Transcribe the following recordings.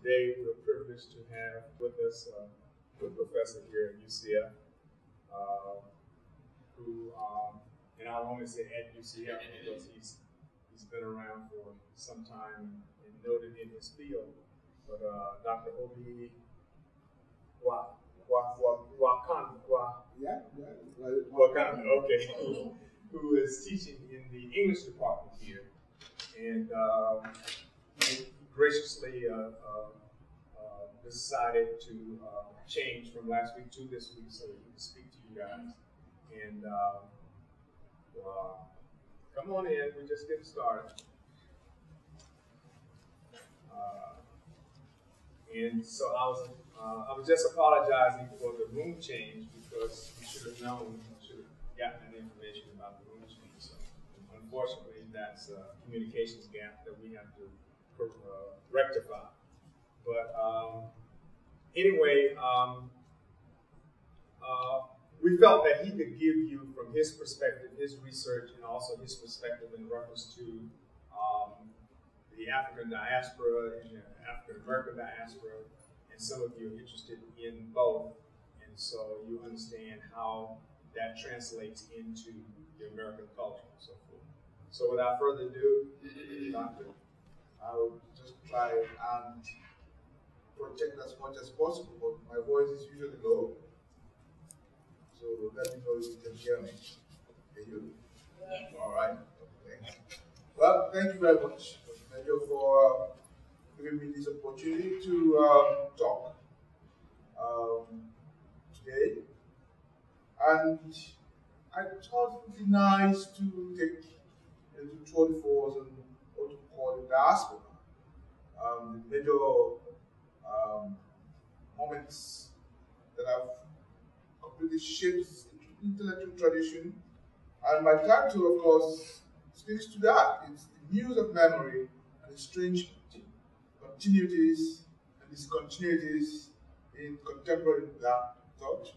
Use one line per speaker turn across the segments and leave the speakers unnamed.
Today, we're privileged to have with us a professor here at UCF, who, and I'll only say at UCF because he's been around for some time and noted in his field. But Dr. Obi Nwakanma, okay, who is teaching in the English department here, and he graciously decided to change from last week to this week so he can speak to you guys. And come on in, we're just getting started. And so I was just apologizing for the room change because we should have known, should have gotten that information about the room change. So unfortunately, that's a communications gap that we have to rectify. But anyway, we felt that he could give you, from his perspective, his research, and also his perspective in reference to the African diaspora and the African American diaspora, and some of you are interested in both, and so you understand how that translates into the American culture and so forth. So without further ado, Doctor.
I will just try and project as much as possible, but my voice is usually low. So let me know if you can hear me. Can you? Yes. All right. Okay. Well, thank you very much, Major, for giving me this opportunity to talk today. And I thought it would be nice to take into 24 and what we call the diaspora. The major moments that have completely shaped intellectual tradition. And my title, of course, speaks to that. It's the news of memory and its strange continuities and discontinuities in contemporary Black thought.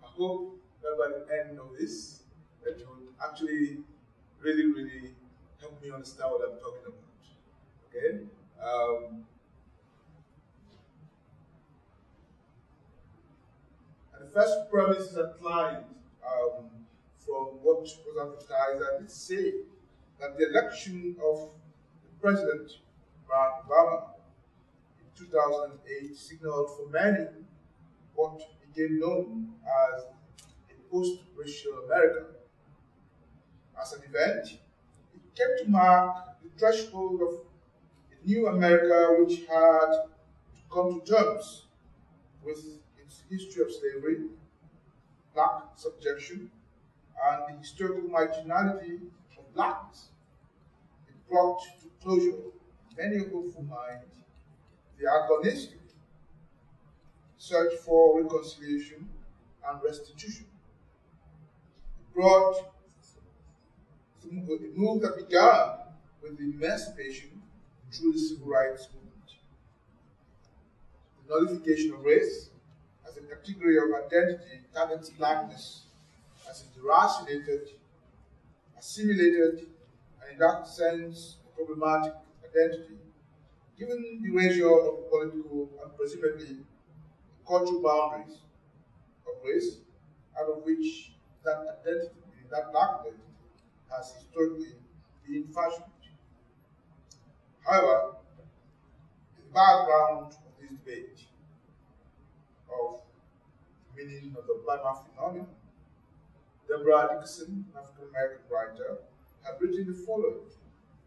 I hope that by the end of this, that you will actually really help me understand what I'm talking about. Okay? And the first premise is outlined from what was advertised. I did say that the election of the President, Barack Obama, in 2008 signaled for many what became known as a post-racial America. As an event, it came to mark the threshold of a new America which had to come to terms with its history of slavery, Black subjection, and the historical marginality of Blacks. It brought to closure many a hopeful mind the agonistic search for reconciliation and restitution. It brought a move that began with the emancipation through the civil rights movement. The nullification of race as a category of identity targets Blackness as a deracinated, assimilated, and in that sense, problematic identity, given the ratio of political and presumably cultural boundaries of race, out of which that identity, that Black identity, has historically been fashioned. However, in the background of this debate of the meaning of the Black man phenomenon, Deborah Dickerson, an African-American writer, had written the following.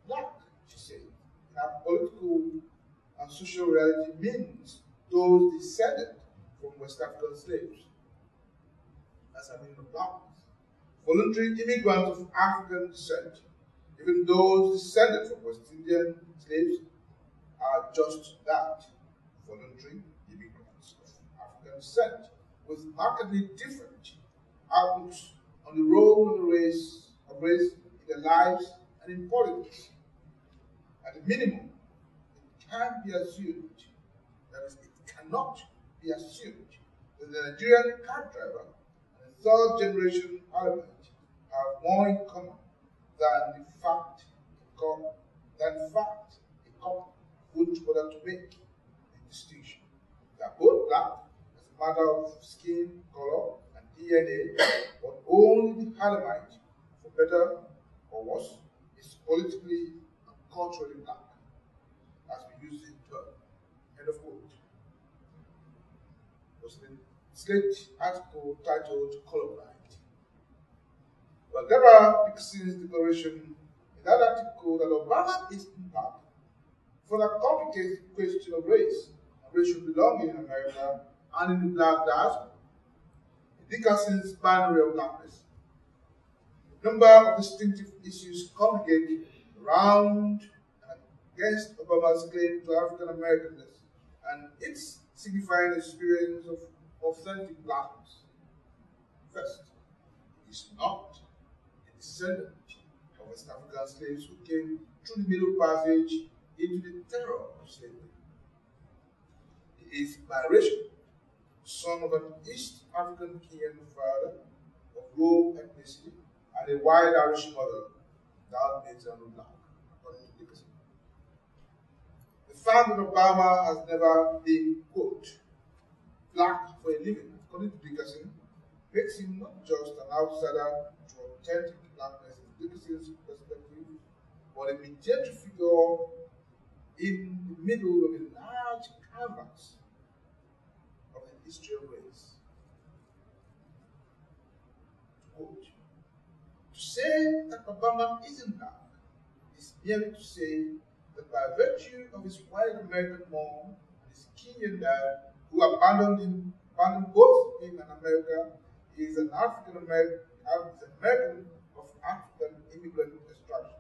Black, she said, in our political and social reality means those descended from West African slaves. That's the meaning of blackness. Voluntary immigrants of African descent, even those descended from West Indian slaves, are just that, voluntary immigrants of African descent, with markedly different outlooks on the role of race in their lives and in politics. At the minimum, it can be assumed, that is, it cannot be assumed, that the Nigerian cab driver and the third generation element have more in common than the fact that in fact a couple wouldn't bother to make a distinction. They are both black as a matter of skin color and DNA, but only the Halemite, for better or worse, is politically and culturally black, as we use the term. End of quote. Was the Slate article titled Colorblind. Well, Deborah Dixon's declaration in that article that Obama is black for the complicated question of race and racial belonging in America and in the black diaspora. Dickerson's binary of blackness. A number of distinctive issues congregate around and against Obama's claim to African Americanness and its signifying experience of authentic blackness. First, he is not a descendant of West African slaves who came through the Middle Passage into the terror of slavery. He is biracial, son of an East African Kenyan father of low ethnicity and a white Irish mother, that makes him black, according to Dickerson. The fact that Obama has never been, quote, black for a living, according to Dickerson, makes him not just an outsider to authentic blackness in Dickerson's perspective, but a mediator figure in the middle of a large canvas of the history of race. Quote, to say that Obama isn't black is merely to say that by virtue of his white American mom and his Kenyan dad, who abandoned both him and America, he is an African American of African immigrant extraction.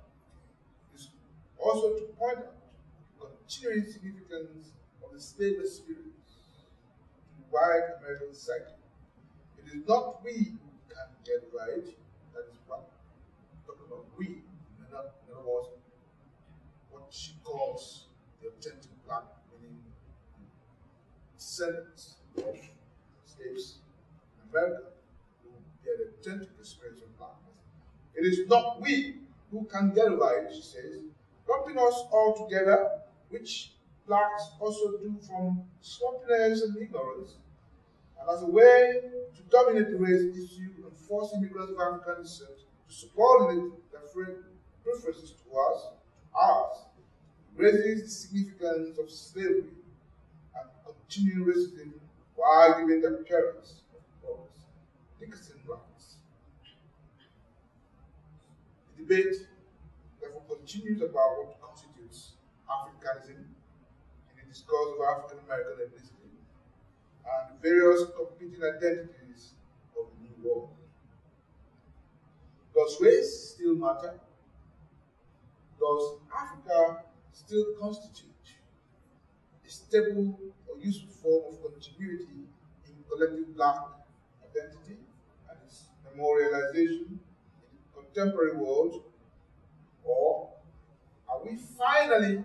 It is also to point out the continuing significance of the slave experience to the white American psyche. It is not we who can get right, that is what I'm talking about. We, in other words, what she calls the authentic black, meaning descendants of slaves in America who had an authentic experience of blackness. It is not we who can get right, she says, lumping us all together, which blacks also do from sloppiness and ignorance, and as a way to dominate the race issue and force immigrants of African descent to subordinate their preferences to ours, raises the significance of slavery and continuing racism while giving the appearance of progress. Dickerson writes, the debate therefore continues about what constitutes Africanism in the discourse of African American ethnicity and various competing identities of the New World. Does race still matter? Does Africa still constitute a stable or useful form of continuity in collective black identity and its memorialization in the contemporary world? Or are we finally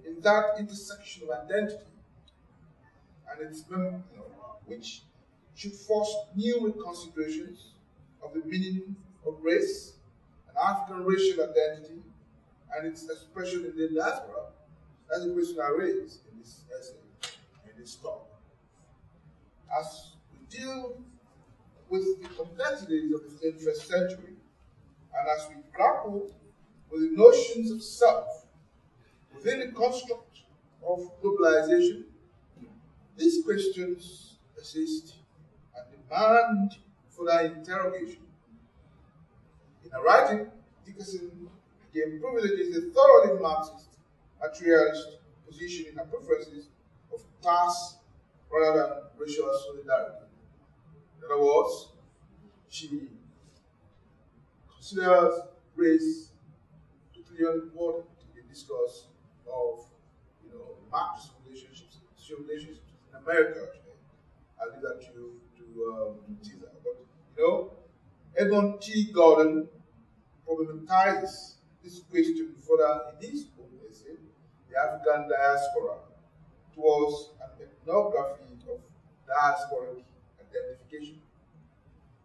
in that intersection of identity and its which should force new reconsiderations of the meaning of race and African racial identity and its expression in the diaspora? That's the question I raise in this essay, in this talk. As we deal with the complexities of the 21st century, and as we grapple with the notions of self within the construct of globalization, these questions persist and demand further interrogation. In her writing, Dickerson again privileges a thoroughly Marxist, materialist position in her preferences of class rather than racial solidarity. In other words, she considers race totally unimportant in the discourse of Marxist relationships, social relationships in America today. I'll leave that to Caesar. But Edmund T. Gordon problematizes this question further in his book essay, The African Diaspora, towards an ethnography of diasporic identification,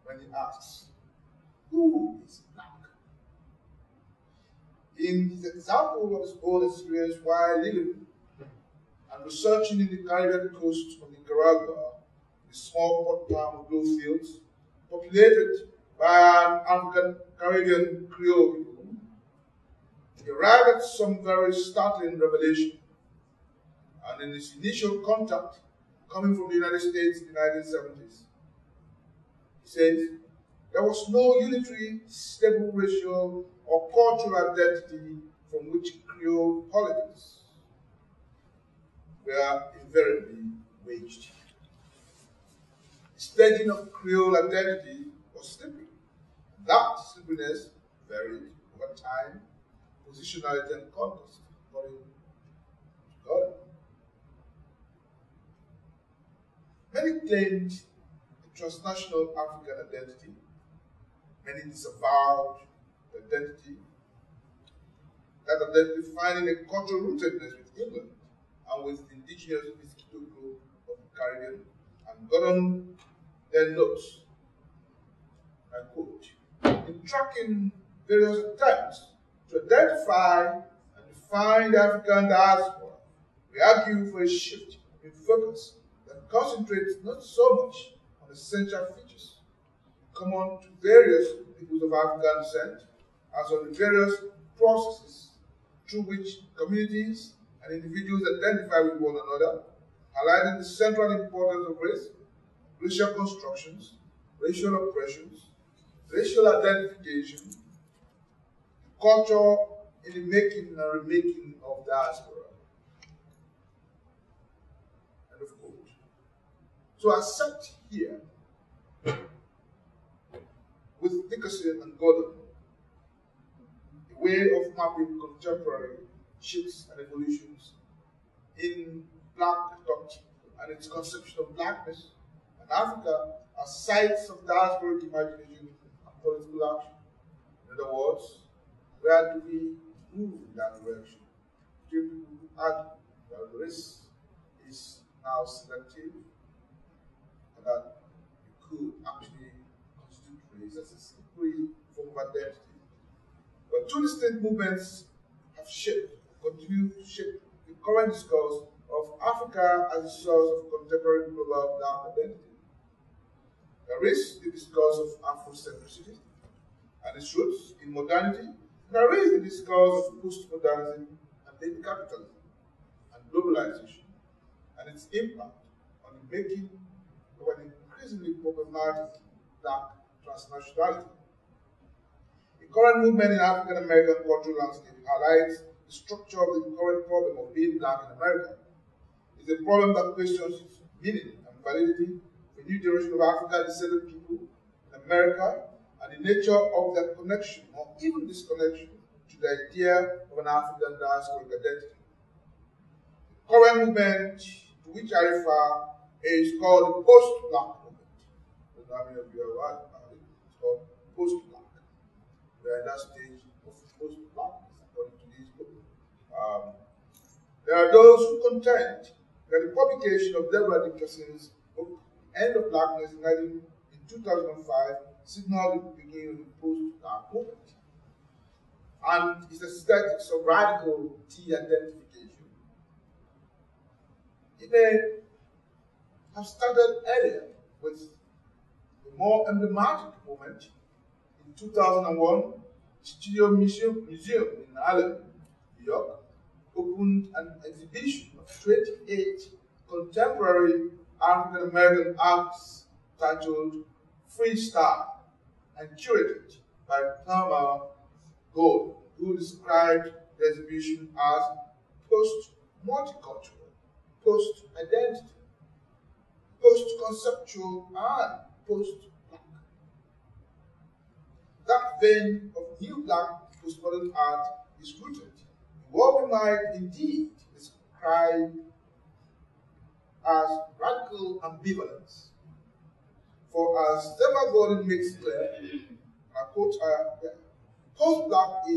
when he asks, who is black? in his example of his own experience while living and researching in the Caribbean coast of Nicaragua, the small port town of Blue Fields, populated by an African Caribbean Creole people, he arrived at some very startling revelation. And in his initial contact, coming from the United States in the 1970s, he says, there was no unitary, stable racial or cultural identity from which Creole politics were invariably waged. The staging of Creole identity was slippery. That slipperiness varied over time, positionality, and context, according to God. Many claimed a transnational African identity. Many disavowed the identity, that identity finding a cultural rootedness with England and with the indigenous Mosquito group of the Caribbean, and got on their notes, I quote, in tracking various attempts to identify and define the African diaspora, we argue for a shift in focus that concentrates not so much on essential features common to various peoples of African descent, as on the various processes through which communities and individuals identify with one another, highlighting the central importance of race, racial constructions, racial oppressions, racial identification, culture in the making and remaking of diaspora. End of quote. So I sat here with Dickerson and Gordon, a way of mapping contemporary shifts and evolutions in Black thought and its conception of blackness and Africa as sites of diasporic imagination and political action. In other words, where do we move in that direction? Do people argue that race is now selective and that you could actually constitute race as a slippery form of identity? But two distinct movements have shaped, continue to shape the current discourse of Africa as a source of contemporary global Black identity. There is the discourse of Afrocentricity and its roots in modernity. There is the discourse of postmodernism and then capitalism and globalization and its impact on the making of an increasingly problematic Black transnationality. The current movement in African American cultural landscape highlights the structure of the current problem of being Black in America. It's a problem that questions its meaning and validity for a new generation of African descended people in America and the nature of their connection or even disconnection to the idea of an African diasporic identity. The current movement to which I refer is called the post-Black movement. How many of you are right about it? It's called post-Black. We are in that stage of post-Blackness, according to these books. There are those who contend that the publication of Deborah Dickerson's book, End of Blackness, in 2005, signaled the beginning of the post-Black movement and its aesthetics of radical de-identification. It may have started earlier with the more emblematic moment in 2001. Studio Museum in Harlem, New York, opened an exhibition of 28 contemporary African American artists titled Freestyle and curated by Thelma Gold, who described the exhibition as post-multicultural, post-identity, post-conceptual, and post-Black. That vein of new Black postmodern art is rooted in what we might indeed describe as radical ambivalence. For as Thelma Gordon makes clear, I quote her, post-Black art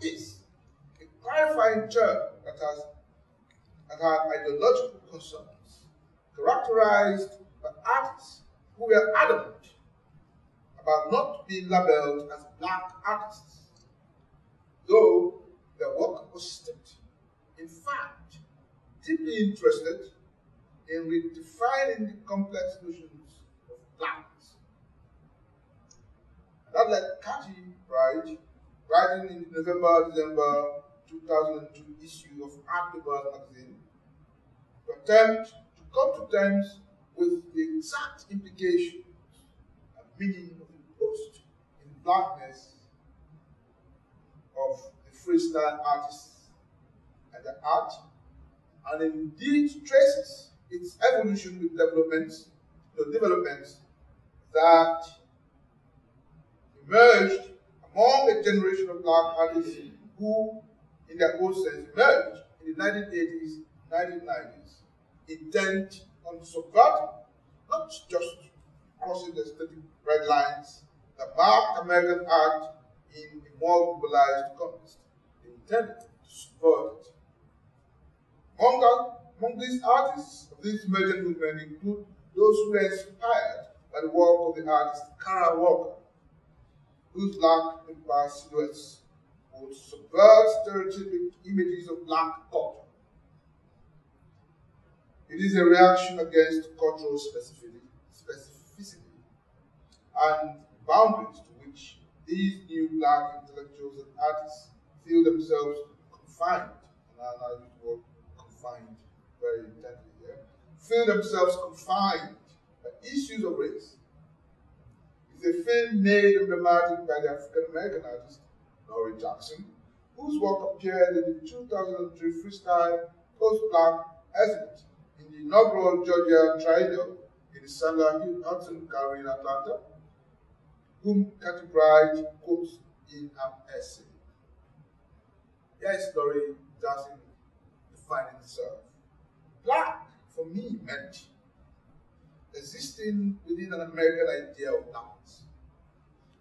is a clarifying term that had ideological concerns, characterized by artists who were adamant about not being labeled as Black artists, though their work was strict. In fact, deeply interested in redefining the complex notions of blackness. That led Cathy Bride, writing in the November-December 2002 issue of Art Papers magazine, to attempt to come to terms with the exact implications and meaning of the post in blackness of the freestyle artists and the art, and indeed traces its evolution with developments that emerged among a generation of black artists who, in their own sense, emerged in the 1980s, 1990s, intent on subverting, not just crossing the aesthetic red lines that marked American art in a more globalized context. They intended to subvert it. Among these artists of this emergent movement include those who were inspired by the work of the artist Kara Walker, whose black empire silhouettes would subvert stereotypic images of black culture. It is a reaction against cultural specificity and boundaries to which these new black intellectuals and artists feel themselves confined, and I use the word confined very intently here, feel themselves confined by issues of race. It's a film made emblematic by the African-American artist Laurie Jackson, whose work appeared in the 2003 freestyle post-black exhibit in the inaugural Georgia Triennial in the Sandler Hudson Gallery in Atlanta, whom Cathy Bride quotes in her essay. Here is Laurie Jackson defining herself. Black, for me, meant existing within an American idea of balance.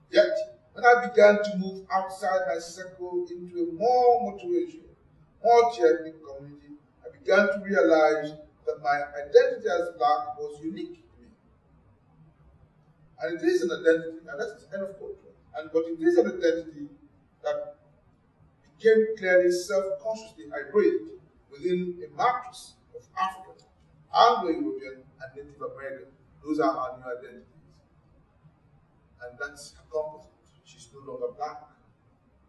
Yet, when I began to move outside my circle into a more multiracial, multi-ethnic community, I began to realize that my identity as black was unique to me. And it is an identity, and that's the end of quote. But it is an identity that became clearly self-consciously hybrid within a matrix of African, Anglo-European, and Native American. Those are our new identities. And that's her composite. She's no longer black.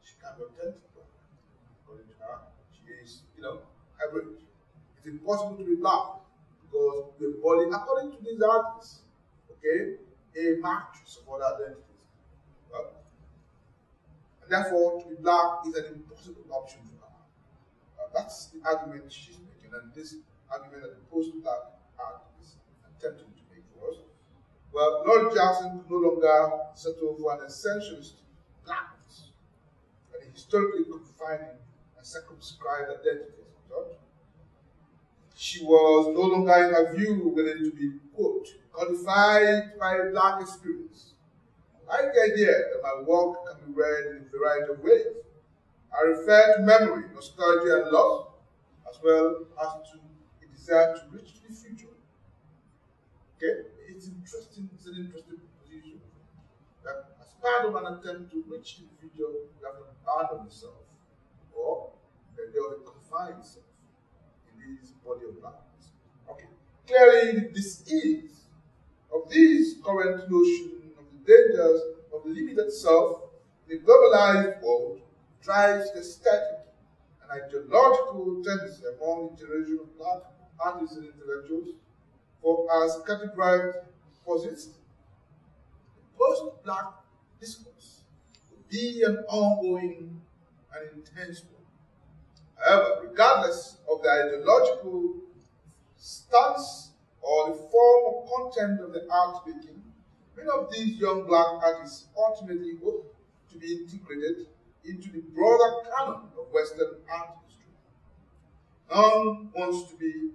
She can't be authentic black. According to her, she is, hybrid. It's impossible to be black because we embody, according to these artists, a matrix of other identities. And therefore, to be black is an impossible option for her. That's the argument she's making, and this argument that the post-black art is attempting to make for us. Well, Lord Jackson could no longer settle for an essentialist blackness, and a historically confining and circumscribed identity as a result. She was no longer, in her view, willing to be, quote, codified by a black experience. I like the idea that my work can be read in a variety of ways. I refer to memory, nostalgia, and loss, as well as to a desire to reach the future. It's an interesting proposition that as part of an attempt to reach the future, you have to abandon yourself, or the idea of confine yourself in this body of blackness. Clearly, the disease of this current notion of the dangers of the limited self in a globalized world drives aesthetic and ideological tendency among the generation of black artists and intellectuals. For as Cathy Bride posits, the post-black discourse will be an ongoing and intense one. However, regardless of the ideological stance or the form or content of the art making, many of these young black artists ultimately hope to be integrated into the broader canon of Western art history. None wants to be,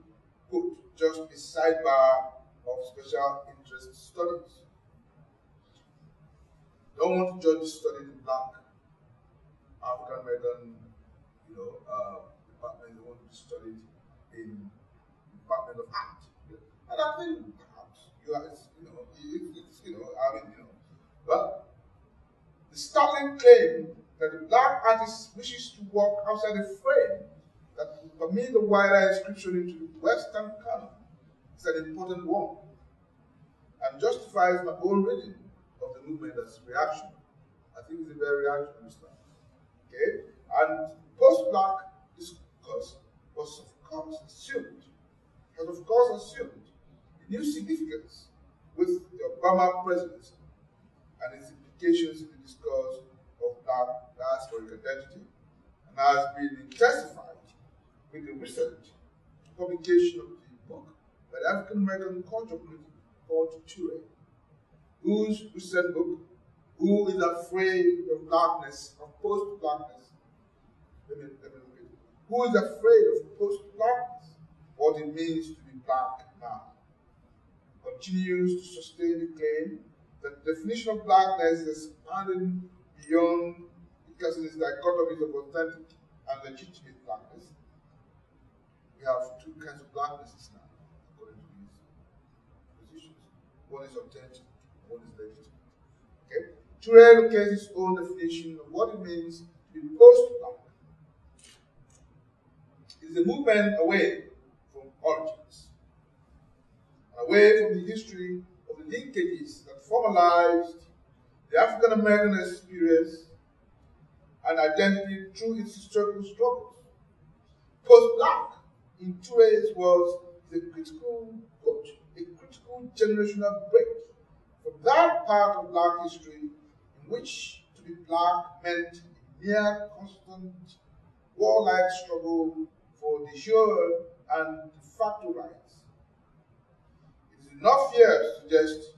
quote, just a sidebar of special interest studies. Don't want to just study the black African American, department. They want to study it in the Department of Art. And I think perhaps but the startling claim that the black artist wishes to walk outside the frame that will permit the wider inscription into the Western canon is an important one and justifies my own reading of the movement as reaction. I think it's a very reactionary style. Okay? And post-black discourse was of course assumed, has of course assumed a new significance with the Obama presidency and its implications in the discourse of black diasporic identity, and has been intensified with the recent publication of the book by the African American culture critic called Ture, whose recent book, Who is Afraid of Blackness, of Post-Blackness, Who is Afraid of Post-Blackness, What It Means to Be Black Now, continues to sustain the claim that the definition of blackness is expanding beyond because it is dichotomies of authentic and legitimate blackness. We have two kinds of blacknesses now, according to these positions. One is authentic, one is legitimate. Okay? Ture locates his own definition of what it means to be post-black. It is a movement away from origins, away from the history of the linkages that formalized the African American experience and identity through its historical struggles. Post-black, in Ture's words, is a critical quote, a critical generational break from that part of black history in which to be black meant a mere constant warlike struggle for de jure and de facto rights. It is enough here to suggest,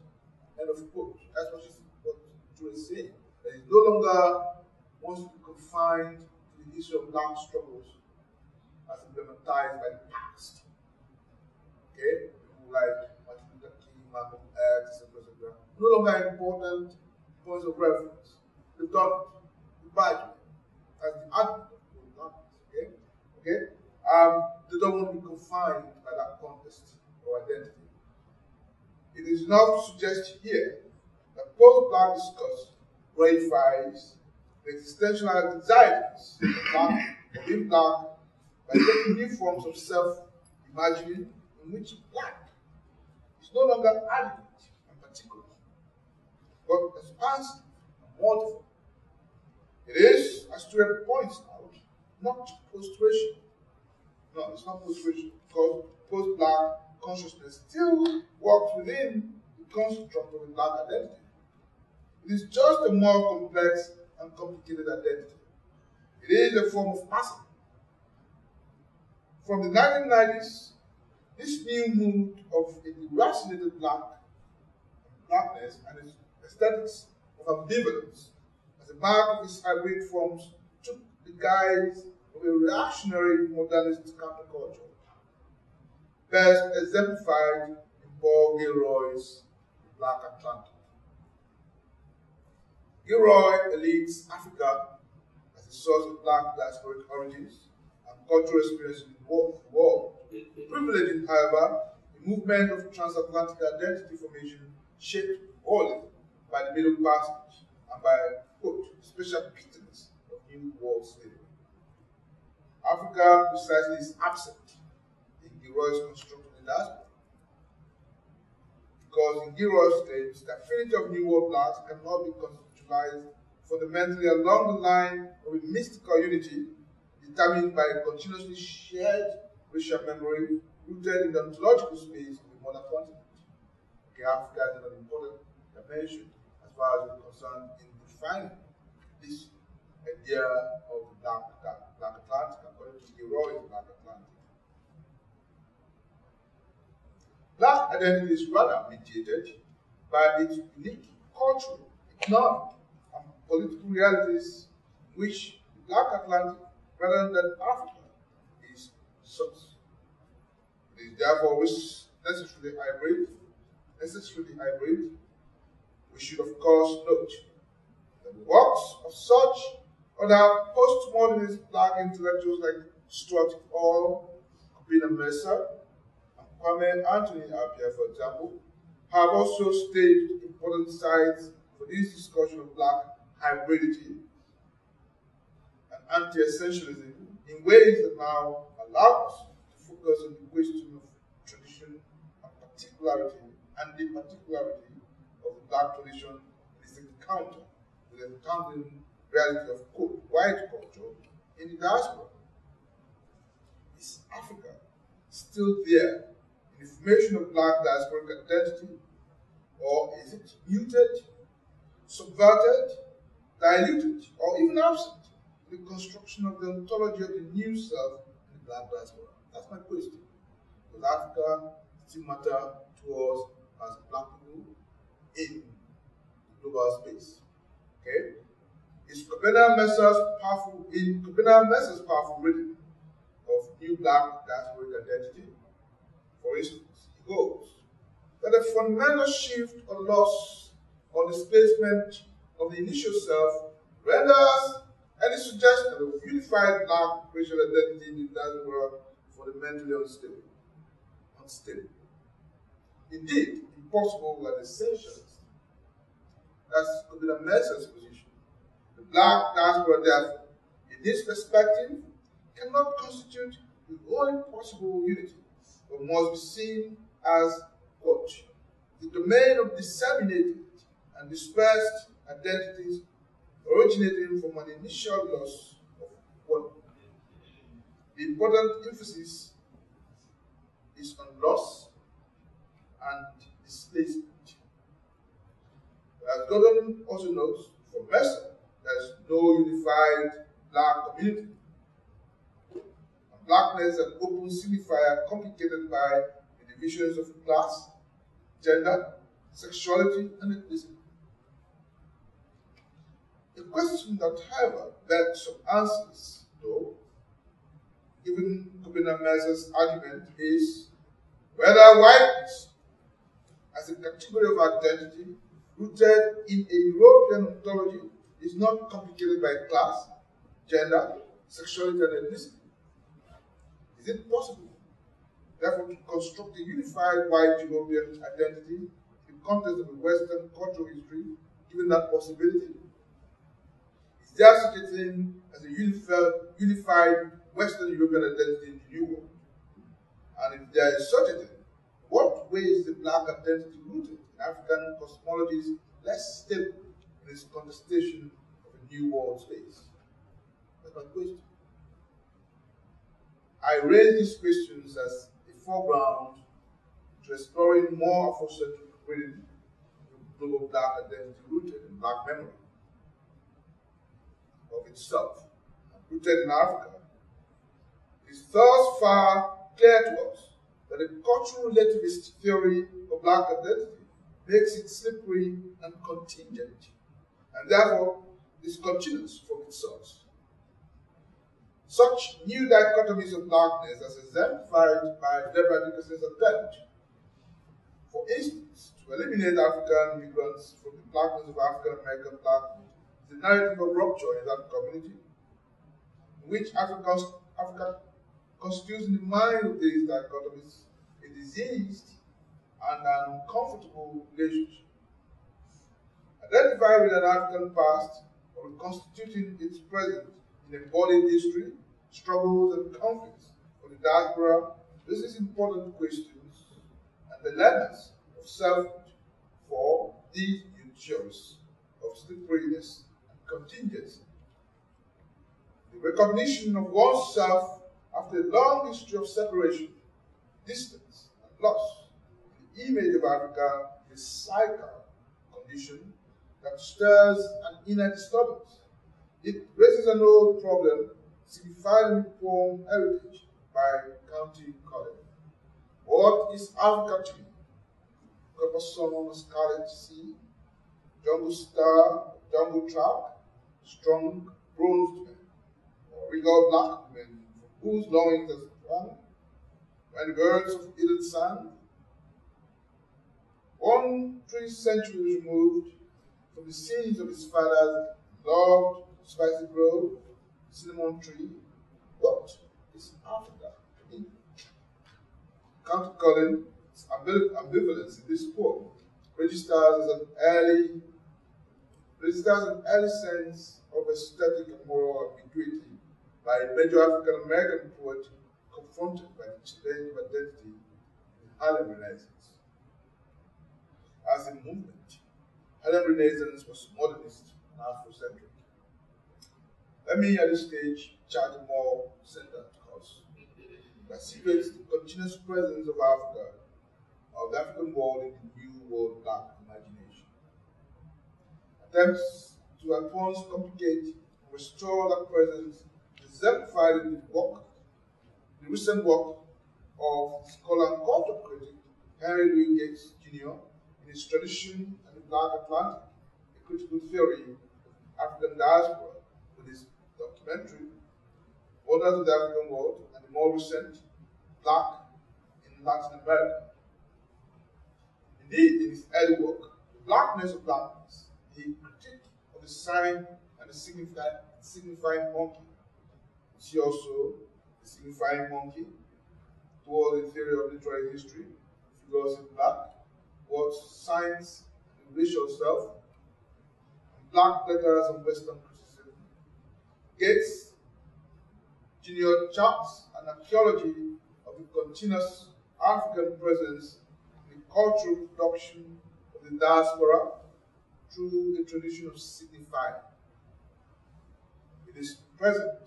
end of quote, that's what Ture is saying, that it no longer wants to be confined to the history of black struggles as implementized by the past. Okay? People like Martin Luther King, Malcolm X, etc. No longer important points of reference. They've done it. The Bible, as the advocate of blackness. Okay? Okay? They don't want to be confined by that context or identity. It is enough to suggest here that post-black discourse verifies the existential anxieties of being black by taking new forms of self-imagining in which black is no longer adequate and particular, but expansive and multiple. It is, as Stuart points out, not post-racial. No, it's not post-racial, because post-black consciousness still works within the construct of a black identity. It is just a more complex and complicated identity. It is a form of passing. From the 1990s, this new mood of a deracinated blackness and its aesthetics of ambivalence as a mark of its hybrid forms took the guise of a reactionary modernist counterculture, best exemplified in Paul Gilroy's Black Atlantic. Gilroy leads Africa as a source of black diasporic origins and cultural experience in the world, privileging, however, a movement of transatlantic identity formation shaped only by the Middle Passage and by, quote, special bitterness of New World slavery. Africa precisely is absent in Gilroy's construct of the diaspora, because in Gilroy's claims, the affinity of New World blacks cannot be conceptualized fundamentally along the line of a mystical unity determined by a continuously shared racial memory rooted in the ontological space of the modern continent. Okay, Africa is an important dimension as far as we're concerned in defining this idea of the Black Atlantic, according to Gilroy's Black Atlantic. Black identity is rather mediated by its unique cultural, economic, and political realities, which the Black Atlantic, rather than Africa, is source. It is therefore necessarily hybrid. We should, of course, note that the works of such other postmodernist black intellectuals like Stuart Hall, Obi Mercer, and Kwame Anthony Appiah, for example, have also staged important sites for this discussion of black hybridity, anti-essentialism in ways that now allow us to focus on the question of tradition and particularity and the particularity of the black tradition in its encounter with the encountering reality of quote, white culture in the diaspora. Is Africa still there in the formation of black diasporic identity, or is it muted, subverted, diluted, or even absent in the construction of the ontology of the new self in the black diaspora? That's my question. Does Africa still matter to us as black people in the global space? Okay? Is Kobena Messer's powerful reading of new black diasporic identity? For instance, he goes that a fundamental shift or loss or displacement of the initial self renders any suggestion of unified black racial identity in the diaspora for the mentally unstable. Indeed, impossible and essential. That's Kobena Messer's position. The black diaspora, therefore, in this perspective, cannot constitute the only possible unity, but must be seen as, quote, the domain of disseminated and dispersed identities originating from an initial loss of one. The important emphasis is on loss and displacement. As Gordon also notes, for Messer, there is no unified black community. And blackness is an open signifier complicated by the divisions of class, gender, sexuality, and ethnicity. A question that, however, begs some answers, though, given Kobena Messer's argument, is whether whiteness as a category of identity rooted in a European ontology is not complicated by class, gender, sexuality, and ethnicity. Is it possible, therefore, to construct a unified white European identity in the context of a Western cultural history, given that possibility? Is there such a thing as a unified Western European identity in the New World? And if there is such a thing, what way is the black identity rooted in African cosmologies less stable in its contestation of a new world space? That's my question. I raise these questions as a foreground to exploring more Afrocentric reading of global black identity rooted in black memory of itself, rooted in Africa. It is thus far clear to us that a cultural relativist theory of black identity makes it slippery and contingent, and therefore discontinuous from its source. Such new dichotomies of blackness, as exemplified by Deborah Dickerson's attempt, for instance, to eliminate African immigrants from the blackness of African American blackness, is a narrative of rupture in that community, in which Africa constitutes in the mind of these dichotomies a diseased and an uncomfortable relationship. Identify with an African past or constituting its present in embodied history, struggles, and conflicts for the diaspora raises important questions and dilemmas of selfhood for these new theories of slipperiness and contingency. The recognition of oneself after a long history of separation, distance, and loss, the image of Africa is a cycle condition that stirs an inner disturbance. It raises an old problem signified in the poem Heritage by County College. What is Africa to me? Copper Song, Scarlet Sea, Jungle Star, Jungle Track, strong bronzed men, or regal black men, whose loins are sprung, when the birds of Eden sang. 3 centuries removed from the scenes of his father's loved spicy grove, cinnamon tree. What is Africa to me? County Collins' ambivalence in this poem registers an early sense of aesthetic and moral ambiguity by a major African American poet confronted by the challenge of identity in Harlem Renaissance. As a movement, Harlem Renaissance was modernist and Afrocentric. Let me at this stage chart a more centered course that situates the continuous presence of Africa, of the African world in the new world black imagination. Attempts to at once complicate and restore that presence is exemplified in the recent work of scholar and culture critic Henry Louis Gates Jr. in his Tradition and the Black Atlantic, a critical theory of African diaspora, with his documentary Wonders of the African World, and the more recent Black in Latin America. Indeed, in his early work, The Blackness of Blackness, he critique of the sign and the signifying monkey. See also the signifying monkey towards the theory of literary history, figures in black, words, signs, and racial self, and black letters and Western criticism. Gates Jr. charts an archaeology of the continuous African presence in the cultural production of the diaspora through a tradition of signifying. It is present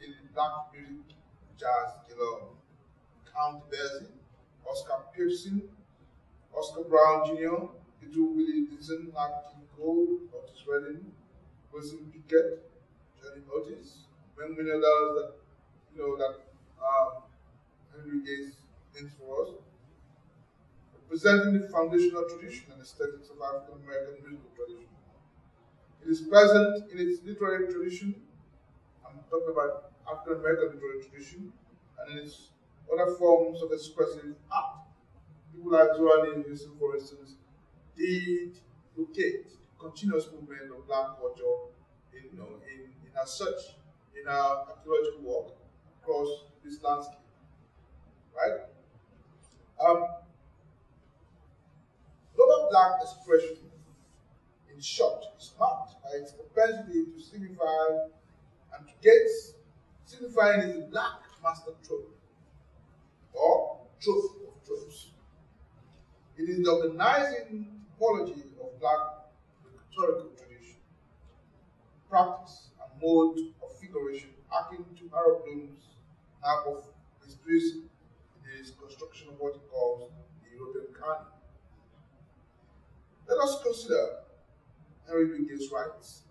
in black music, jazz, killer, Count Basie, Oscar Pearson, Oscar Brown Jr., Little Willie Dixon, Nat King Cole, Otis Redding, Wilson Pickett, Johnny Otis, many others that Henry Gates names for us, representing the foundational tradition and aesthetics of African American musical tradition. It is present in its literary tradition. I'm talking about African American literary tradition, and in its other forms of expressive art. People like Zora Neale Hurston, for instance, did locate the continuous movement of black culture in as such in our archaeological work across this landscape. Right? Global black expression, in short, is marked by its propensity to signify and to get signifying is the black master trope or trope of tropes. It is the organizing typology of black rhetorical tradition, practice, and mode of figuration akin to Harold Bloom's map of history in his construction of what he calls the European canon. Let us consider Henry Louis Gates' writes,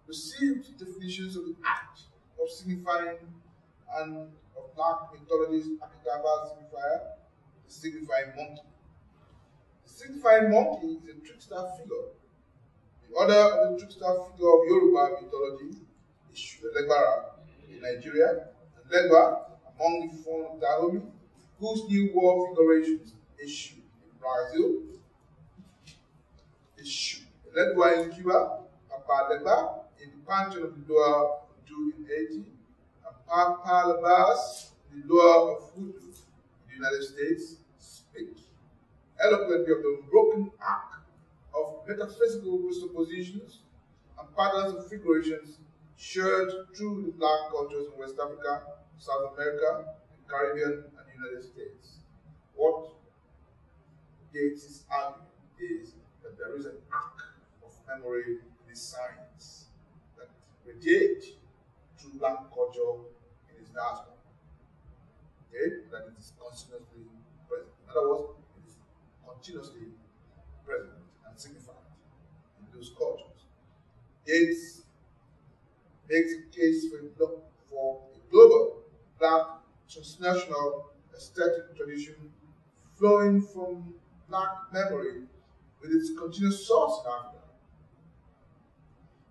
received definitions of the act of signifying and of black mythology's archetypal signifier, the signifying monkey. The signifying monkey is a trickster figure. The order of the trickster figure of Yoruba mythology is Legbara in Nigeria, and Legba among the form of Dahomey, whose new war figurations issue in Brazil, issue Legba in Cuba, Papa Legba in the Pantheon of the Loa Hudu in Haiti, and Papa Lebas in the Loa of Hudu in the United States, speak eloquently of the unbroken arc of metaphysical presuppositions and patterns of figurations shared through the black cultures in West Africa, South America, the Caribbean, and the United States. What Gates is arguing is that there is an arc of memory in these signs that radiate through black culture in its diaspora. Okay? That it is continuously present. In other words, it is continuously present and signified in those cultures. Gates makes a case for a global black transnational aesthetic tradition flowing from black memory with its continuous source in Africa.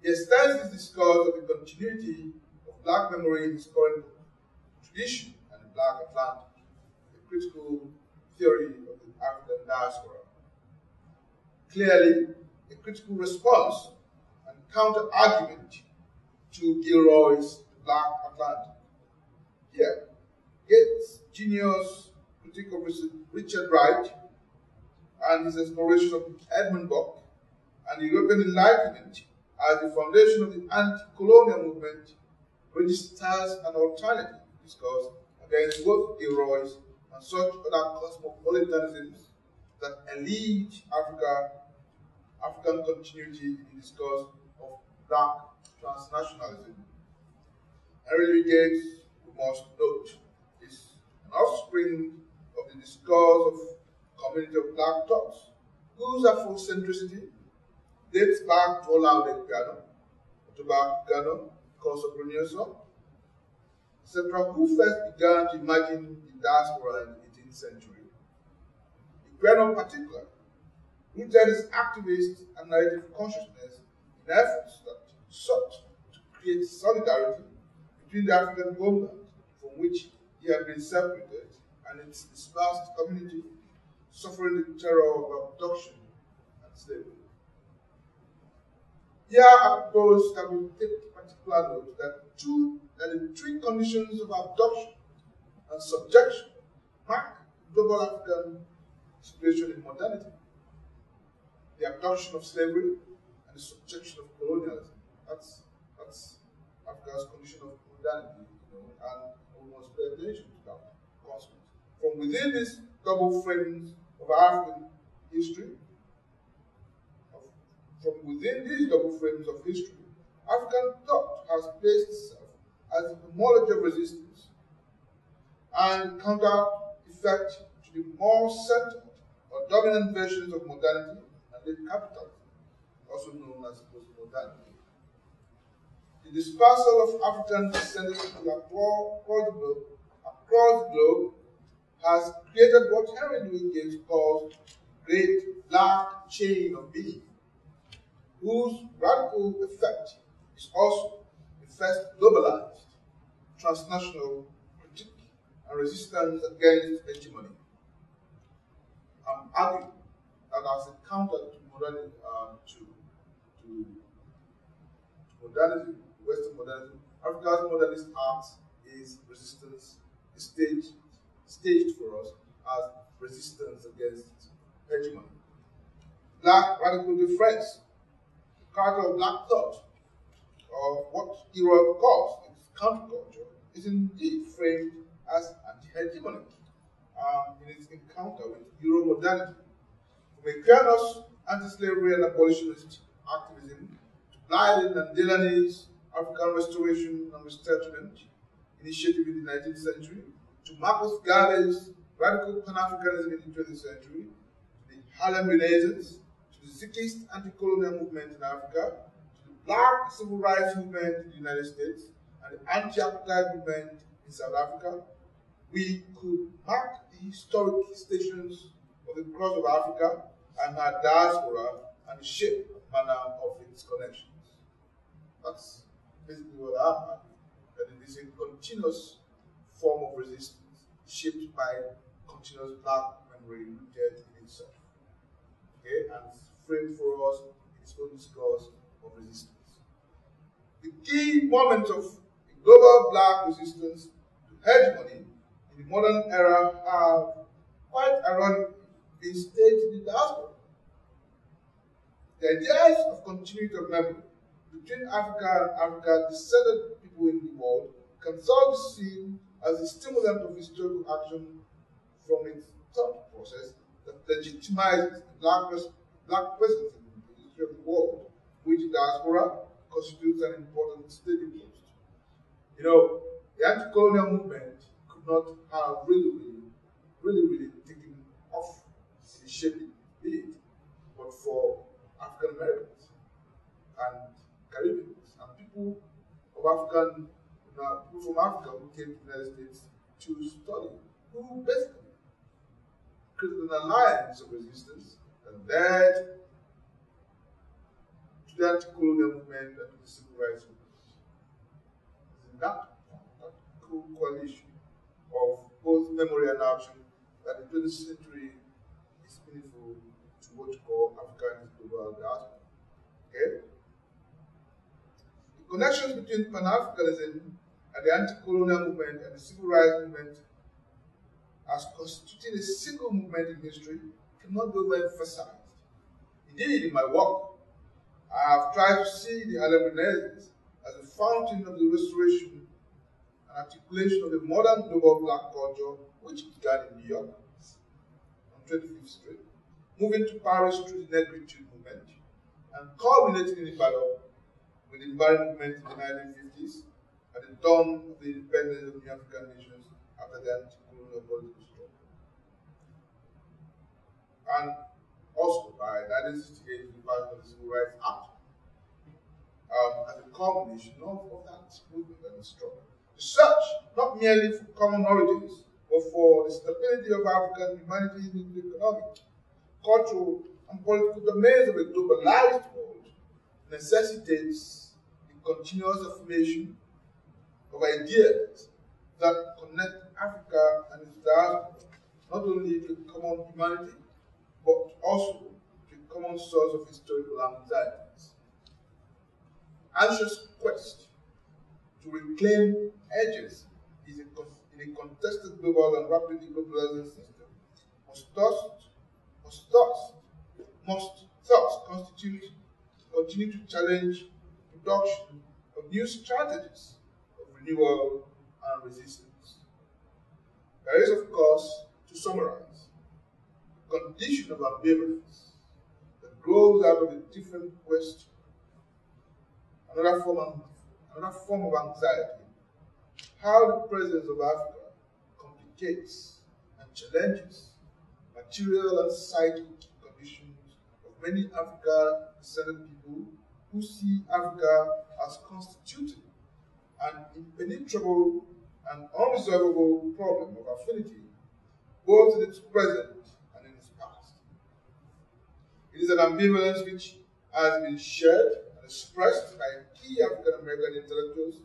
He extends his discourse of the continuity of black memory in his current tradition and the Black Atlantic, a critical theory of the African diaspora. Clearly, a critical response and counter-argument to Gilroy's Black Atlantic. Here, Gates' genius critique of Richard Wright and his exploration of Edmund Burke and the European Enlightenment as the foundation of the anti-colonial movement registers an alternative discourse against both heroes and such other cosmopolitanisms that elite African continuity in the discourse of black transnationalism. Henry Gates, we must note, is an offspring of the discourse of community of black thoughts, whose Afrocentricity dates back to Olaode Gano, Otoba Gano, Consobrunioso, etc., who first began to imagine the diaspora in the 18th century. Gano in particular rooted his activist and narrative consciousness in efforts that sought to create solidarity between the African homeland from which he had been separated and its dispersed community suffering the terror of abduction and slavery. Here I propose that we take particular note that the three conditions of abduction and subjection mark global African situation in modernity: the abduction of slavery and the subjection of colonialism. That's Africa's condition of modernity, and we must pay attention to that consequence. From within these double frames of African history, African thought has placed itself as a homology of resistance and counter effect to the more centered or dominant versions of modernity and late capitalism, also known as post-modernity. The dispersal of African descended people across the globe has created what Henry Louis Gates calls the Great Black Chain of Being, whose radical effect is also the first globalized, transnational critique and resistance against hegemony. I'm arguing that as a counter to modernity, modernity, Western modernism, Africa's modernist art is resistance, is staged for us as resistance against hegemony. Black radical difference, character of black thought, or what Europe calls its counterculture, is indeed framed as anti-hegemonic in its encounter with Euro-modernity. From Equiano's anti-slavery and abolitionist activism to Blyden and Delaney's African restoration and resettlement initiative in the 19th century, to Marcus Garvey's radical Pan-Africanism in the 20th century, to the Harlem Renaissance, to the Zikist anti-colonial movement in Africa, to the Black civil rights movement in the United States, and the anti-apartheid movement in South Africa, we could mark the historic stations of the cross of Africa and her diaspora and the shape and manner of its connections. That's basically what I'm arguing, that it is a continuous form of resistance shaped by continuous black memory rooted in itself. Okay, and it's framed for us in its own discourse of resistance. The key moments of the global black resistance to hegemony in the modern era have, quite ironically, been staged in the diaspora. The ideas of continuity of memory between Africa and Africa-descended people in the world can also be seen as a stimulant of historical action from its thought process that legitimizes the black presence in the history of the world, which diaspora constitutes an important staging post. The anti-colonial movement could not have really taken off the shape it did, but for African Americans and Caribbeans and people from Africa who came to the United States to study, who basically created an alliance of resistance that led to the anti-colonial movement and to the civil rights movement. It's in that coalition of both memory and action that the 20th century is meaningful to what you call African global diaspora. Okay? The connections between Pan-Africanism and the anti-colonial movement and the civil rights movement as constituting a single movement in history cannot be overemphasized. Indeed, in my work, I have tried to see the Harlem Renaissance as a fountain of the restoration articulation of a modern global black culture, which began in New York on 25th Street, moving to Paris through the Negritude movement, and culminating in Ibadan with the Ibadan movement in the 1950s at the dawn of the independence of the African nations after the anti-colonial political struggle. And also by 1968, the passing of the Civil Rights Act, as a culmination of that movement and the struggle. The search, not merely for common origins, but for the stability of African humanity in the economic, cultural, and political domains of a globalized world, necessitates the continuous affirmation of ideas that connect Africa and its diaspora not only to common humanity, but also to a common source of historical anxieties. Anxious quest to reclaim edges in a contested global and rapidly globalizing system must thus continue to challenge the production of new strategies of renewal and resistance. There is, of course, to summarize, a condition of ambivalence that grows out of a different quest, another form of anxiety, how the presence of Africa complicates and challenges material and psychic conditions of many Africa-descended people who see Africa as constituting an impenetrable and unresolvable problem of affinity, both in its present and in its past. It is an ambivalence which has been shared and expressed by key African American intellectuals,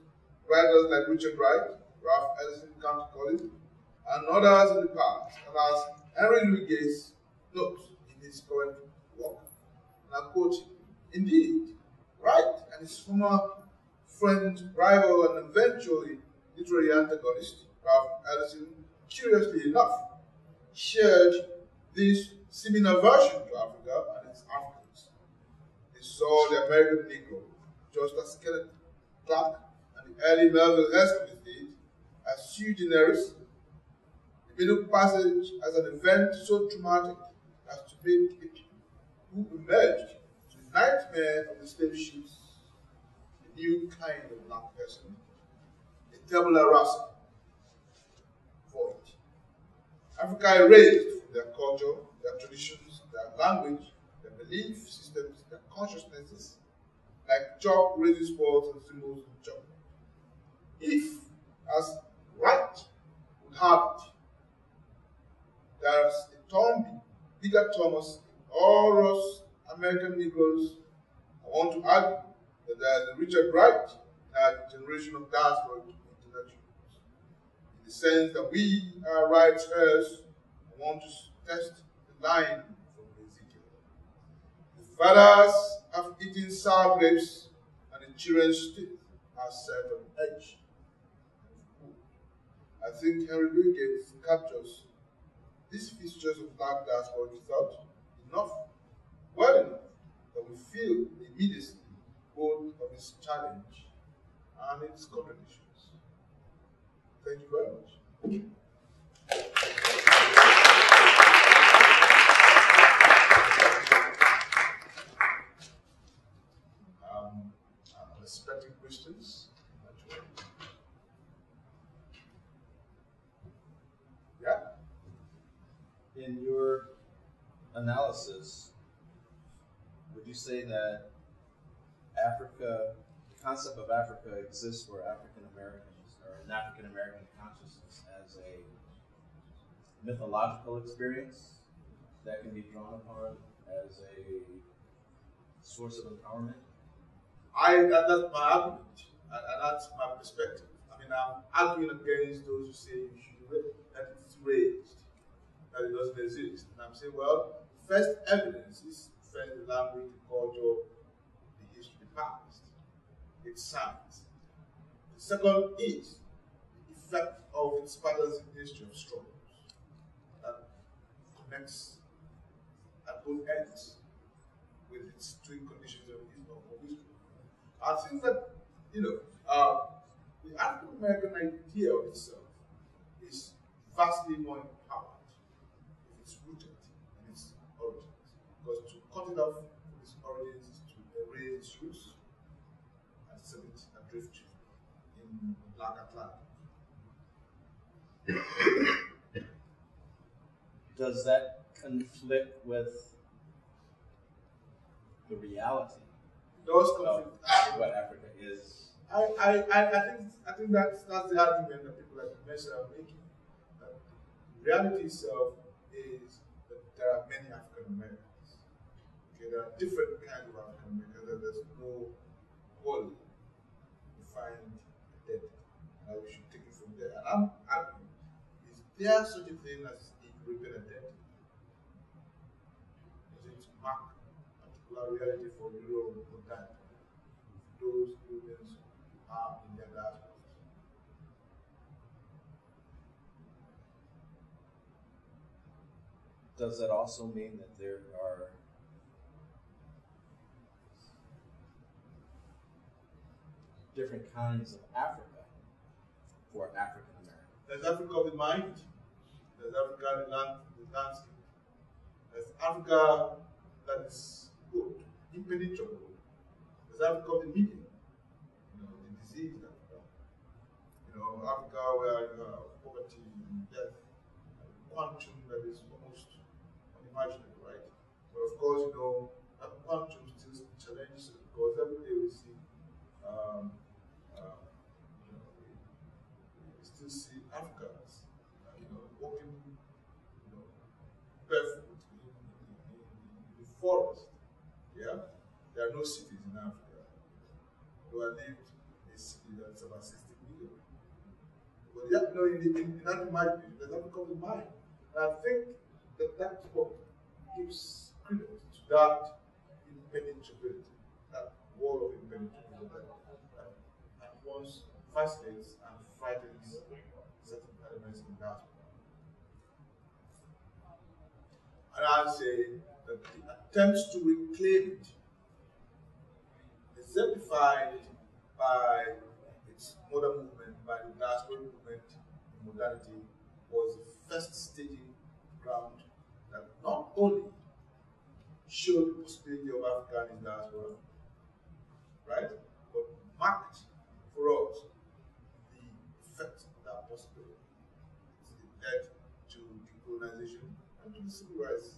writers like Richard Wright, Ralph Ellison, Count Collins, and others in the past, and as Henry Louis Gates notes in his current work. And I quote him, "Indeed, Wright and his former friend, rival, and eventually literary antagonist, Ralph Ellison, curiously enough, shared this seeming aversion to Africa and its Africans. They saw the American Negro, just as Kenneth Clark and the early Melville Hesketh did, as sui generis, the Middle Passage as an event so traumatic as to make a people who emerged to the nightmare of the slave ships a new kind of black person, a tabula rasa for it. Africa erased from their culture, their traditions, their language, their belief systems, their consciousnesses, like chalk raises balls and symbols of chalk. If, as Wright would have it, there's a bigger Thomas in all us American Negroes, I want to argue that there's a Richard Wright in our generation of diaspora intellectuals. In the sense that we are Wright's heirs, I want to test the line from Ezekiel. The fathers have eaten sour grapes, and the children's teeth are set on edge. I think Henry Louis Gates captures these features of black diaspora without well enough, that we feel the immediacy both of its challenge and its contradictions. Thank you very much. I'm expecting questions. Yeah?
In your analysis, would you say that Africa, the concept of Africa exists for African Americans or an African American consciousness as a mythological experience that can be drawn upon as a source of empowerment?
That's my argument, and that's my perspective. I mean, I'm arguing against those who say you should that it's raised, that it doesn't exist. And I'm saying, well, the first evidence is first the language, the culture, the history, the past. It's science. The second is the effect of its patterns in history of struggles that connects at both ends with its twin conditions of history. I think that, The African American idea of itself is vastly more empowered if it's rooted in its origins. Because to cut it off from its origins is to erase its roots and set it adrift in Black Atlantic.
Does that conflict with the reality
Those
of
conflicts.
what Africa is?
I think that's the argument that people like Mesa are making. That the reality itself is that there are many African Americans. Okay, there are different kinds of African Americans. There's no wholly defined identity. And we should take it from there. And I'm arguing, is there such a thing as a European identity? Does it mark a particular reality for Europe or that? Those Europeans are in their diaspora.
Does that also mean that there are different kinds of Africa for African Americans?
There's Africa of the mind. There's Africa the landscape. There's Africa that is good, impenetrable. There's Africa of the medium. The disease Africa. Africa where you have poverty and death, quantum that is almost unimaginable, right? But of course, that quantum still challenges it because every day we see, we still see Africans, walking, barefoot in the forest. Yeah, there are no cities in Africa. Though I lived in a city that's about 60 million. But in that imagination, there's Africa of the mind. And I think that's what gives credence to that impenetrability, that wall of impenetrability that once fascinates and frightens certain elements in that. And I say that the attempts to reclaim it, exemplified by its modern movement, by the diaspora movement in modernity, was the first staging ground that not only showed the possibility of Africa in diaspora, right, but marked for us the effect of that possibility. It led to decolonization and to the civil rights,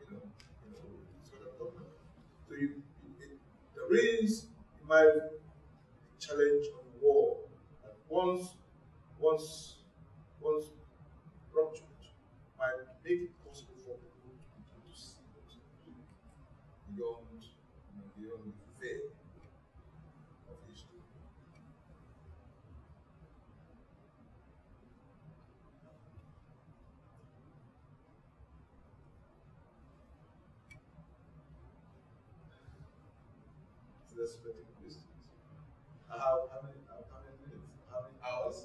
it's what I'm talking about. So there is, in my challenge on war that once ruptured might make it possible for people to see beyond the veil of history. So that's what the questions. How many minutes? How many hours?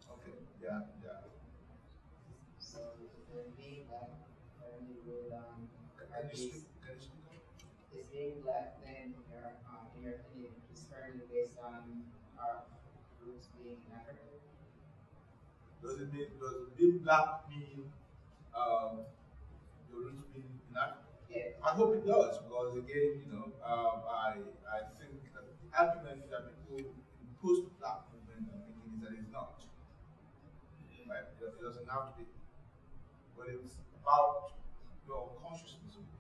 Okay, yeah.
So the being black currently would
Can you speak?
is being black then in your opinion is currently based on our roots being in Africa?
Does being black mean your roots being in Africa?
Yeah.
I hope it does, because again, I think that the argument that people in post-black movement are making is that it's not. Right? It doesn't have to be. But it's about your consciousness of it.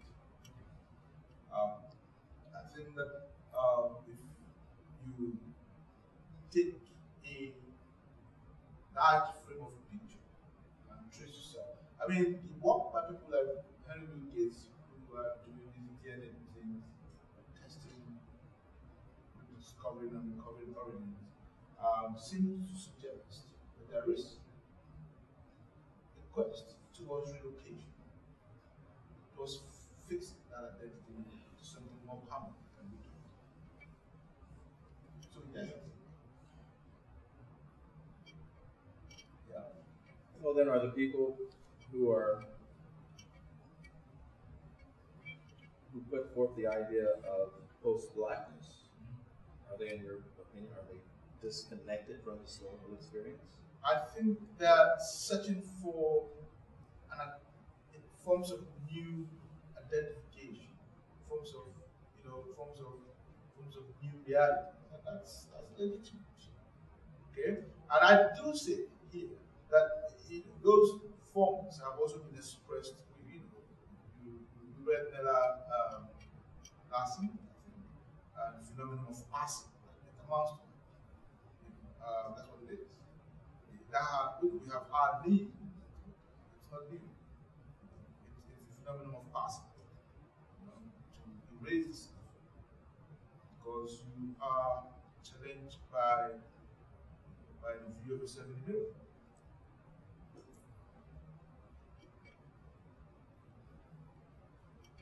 I think that if you take a large frame of picture and trace yourself, I mean, the work by people like Henry Bill Gates, who are doing these DNA things, testing, discovering and recovering origins, seems to suggest that there is a quest towards relocation, towards fixing that identity to something more permanent than we do. So yes. Yeah.
Well, then, are the people who put forth the idea of post-blackness, are they, in your opinion, are they disconnected from historical experience?
I think they're searching for forms of new identification, forms of new reality, and that's legitimate. Okay, and I do say here that those forms have also been expressed. You read Nella Larson, and phenomenon of passing. It amounts to that's what it is. We have hard need. It's not new. It's a phenomenon of passing. To erase this because you are challenged by the view of yourself in the mirror.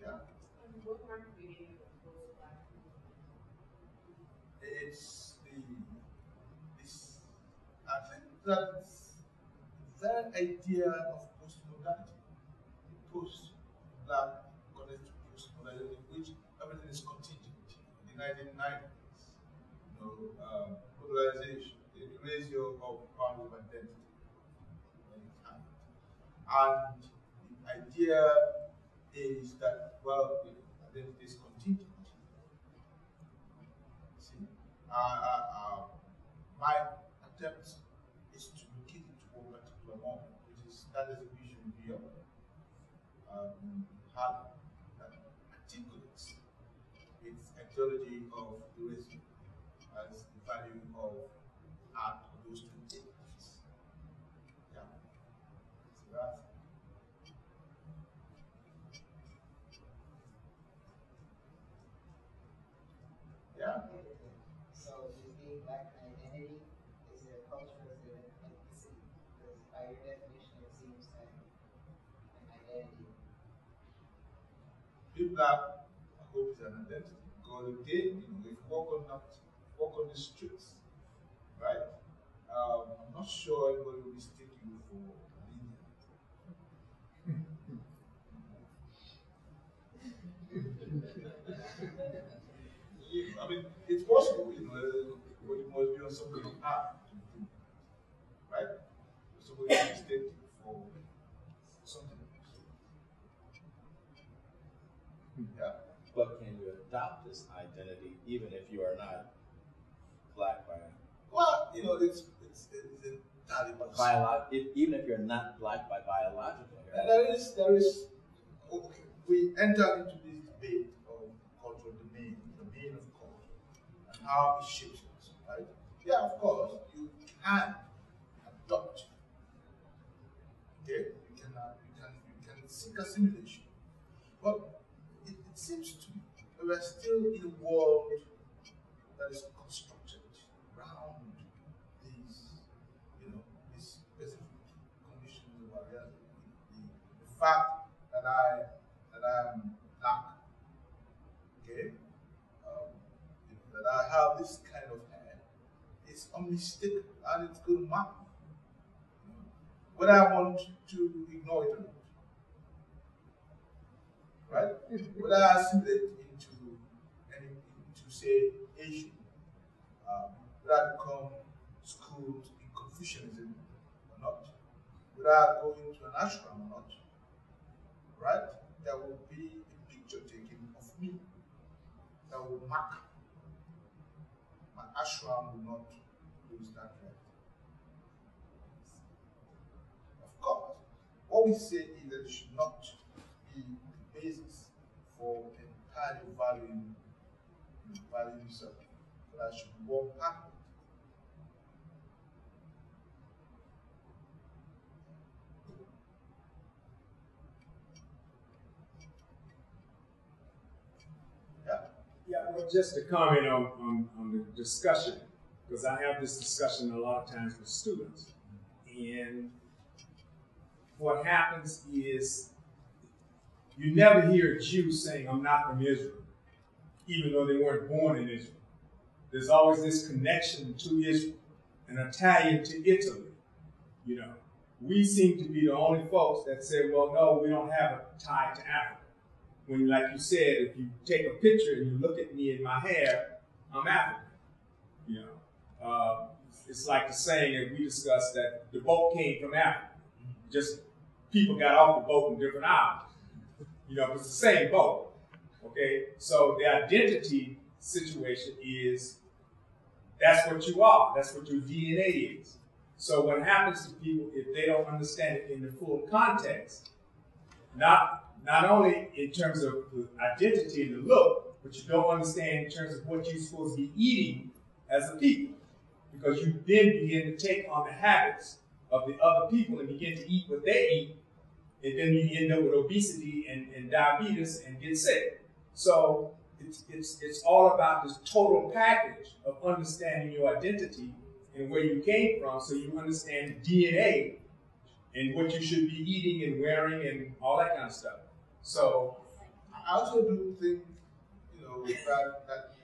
Yeah.
And what mark do you give the post-black movement?
It's this. I think that idea of postmodernity, post-black connected to postmodernity, in which everything is contingent. In the 1990s, polarization, the erasure of boundaries of identity, and the idea is that identity is contingent. See, my attempt is to locate it to one particular moment, which is that exhibition in New York, Harlem, that articulates its ideology of erasure as the value of art of those two things. Yeah. So that's yeah.
So is being black an identity? Is it a culture? Is it an ethnicity? Because by your definition, it seems like an identity.
Being black, I hope, is an identity. Because again, if you walk on the streets, right? I'm not sure anybody will mistake you for an Indian. I mean, it's possible, but it must be on some kind of path to do, right? Somebody will mistake you for something else. Yeah.
But can you adopt this identity even if you are not black by
Well, it's entirely possible.
even if you're not black by biological
There is. Okay, we enter into this debate of cultural domain of culture, and how it shapes us, right? Yeah, of course, you can adopt. Okay, you can seek assimilation, but it seems to me that we're still in a world that is constructed around these, these specific conditions of our reality. The fact that I'm black, okay, that I have this kind of hair, it's unmistakable and it's going to matter. Whether I want to ignore it or not, right? Whether I assimilate into say Asian, whether I become schooled in Confucianism or not, whether I go into an ashram or not, right? There will be a picture taken of me that will mark. My ashram will not lose that right. Of course, what we say is that it should not be the basis for entirely valuing yourself, but I should walk backward.
Yeah, well, just to comment on the discussion, because I have this discussion a lot of times with students. And what happens is you never hear a Jew saying, I'm not from Israel, even though they weren't born in Israel. There's always this connection to Israel, an Italian to Italy. We seem to be the only folks that say, well, no, we don't have a tie to Africa. when, like you said, if you take a picture and you look at me in my hair, I'm African. You know, it's like the saying that we discussed that the boat came from Africa. Just people got off the boat in different islands. You know, it's the same boat. Okay, so the identity situation is that's what you are. That's what your DNA is. So what happens to people if they don't understand it in the full context, not only in terms of the identity and the look, but you don't understand in terms of what you're supposed to be eating as a people. Because you then begin to take on the habits of the other people and begin to eat what they eat, and then you end up with obesity and diabetes and get sick. So it's all about this total package of understanding your identity and where you came from, so you understand DNA and what you should be eating and wearing and all that kind of stuff. So
I also do think, that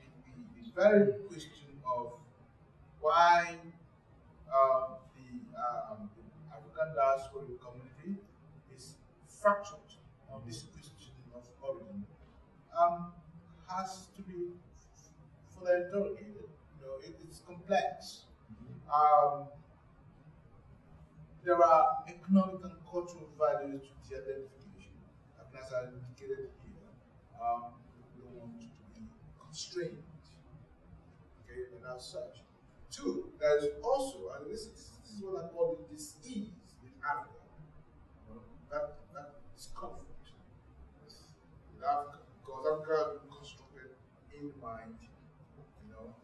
the very question of why the African diaspora community is fractured on this question of origin has to be further interrogated. It's complex. There are economic and cultural values to the identification. And as I indicated here, we don't want to be constrained. Okay, and as such. Two, there is also, and this is what I call the dis-ease in Africa. That discomfort with Africa, because Africa has been constructed in the mind,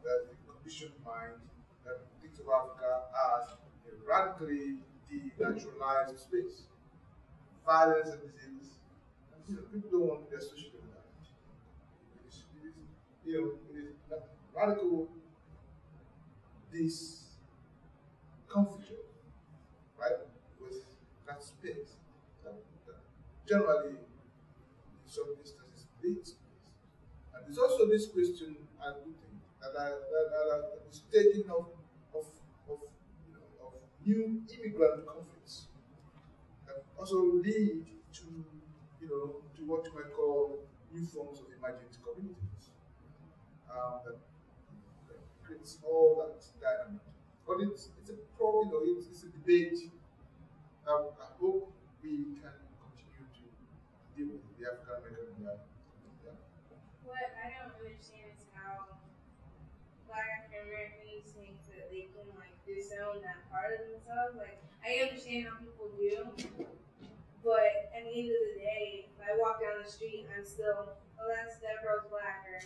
that the conditioned mind that thinks of Africa as a radically denaturalized space. Violence and disease, people don't want to be associated with that. It is radical discomfiture, right, with that space that generally in some instances leads to this. And there's also this question, I do think, that the staging of new immigrant conflicts that also lead to what you might call new forms of emergent communities that creates all that dynamic. But it's a problem, it's a debate that I hope we can continue to deal with the African American community.
What I don't understand is how Black African Americans think that they can disown that part of themselves. I understand how people do, but at the end of the day, if I walk down the street, I'm still, that girl's Black, or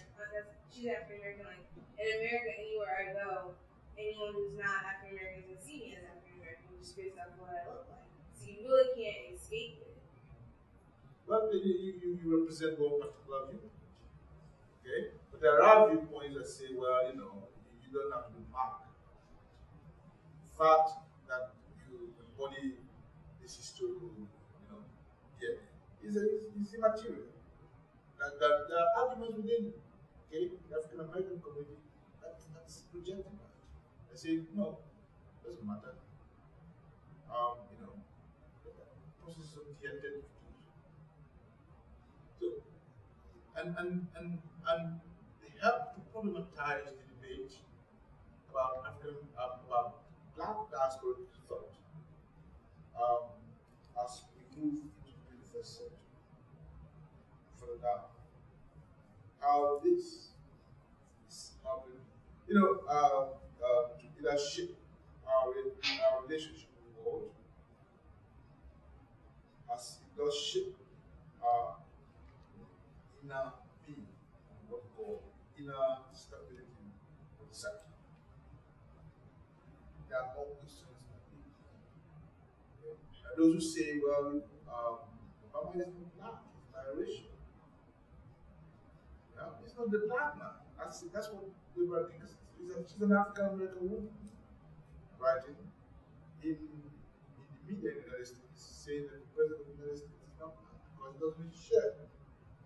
she's African American. In America, anywhere I go, anyone who's not African American can see me as African American just based off what I look like. So you really can't escape it.
Well, you represent one particular viewpoint, okay? But there are viewpoints that say, well, you don't have to be marked. The fact that you embody this historical, is immaterial. That there are arguments within, the African American community that's rejecting that. They say, no, doesn't matter. Process of de-identification. So, and they have to problematize the debate about Black diaspora thought as we move into the 21st century. Further down, how this is helping, to either shape our relationship with the world, as it does shape our inner being, what we call inner stability of the psyche. There are all questions that we and those who say, well, Obama is not Black, he's biracial. It's not the Black man. That's what Deborah thinks. She's an African American woman, writing in the media in the United States, saying that the president of the United States is not Black because he doesn't share